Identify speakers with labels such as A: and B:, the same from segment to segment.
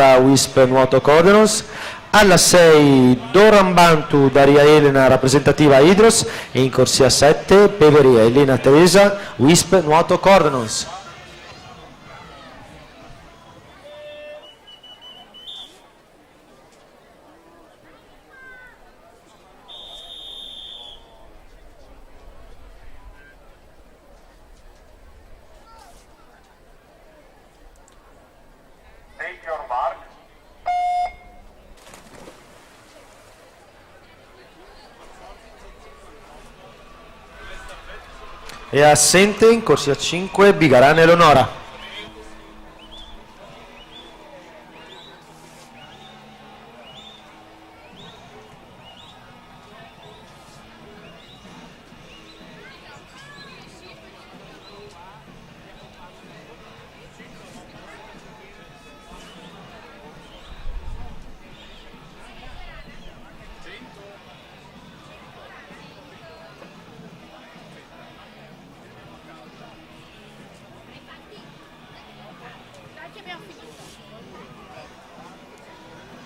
A: Wisp Nuoto Cordons, alla 6 Doran Bantu Daria Elena rappresentativa Hydros e in corsia 7 Peveria Elena Teresa Wisp Nuoto Cordons. È assente in corsia 5 Bigarana Eleonora.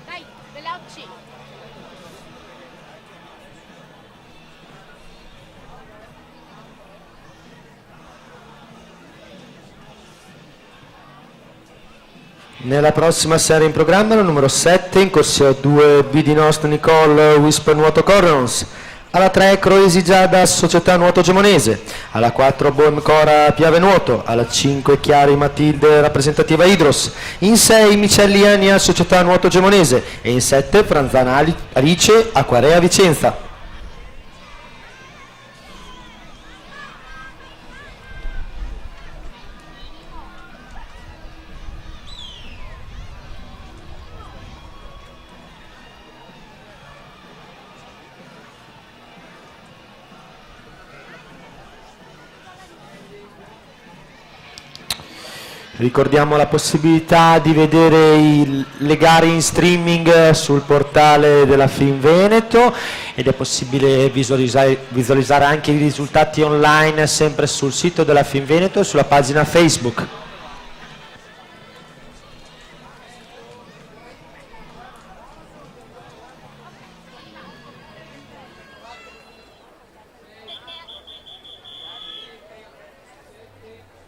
B: Dai, veloci!
A: Nella prossima serie in programma la numero 7 in corsia 2 B di Nost Nicole Wisp Nuoto Cordons, alla 3 Croesi Giada Società Nuoto Gemonese, alla 4 Bohem Cora Piave Nuoto, alla 5 Chiari Matilde rappresentativa Hydros, in 6 Micelli Ania Società Nuoto Gemonese e in 7 Franzana Alice Acquarea Vicenza. Ricordiamo la possibilità di vedere le gare in streaming sul portale della FIM Veneto ed è possibile visualizzare anche i risultati online sempre sul sito della FIM Veneto e sulla pagina Facebook.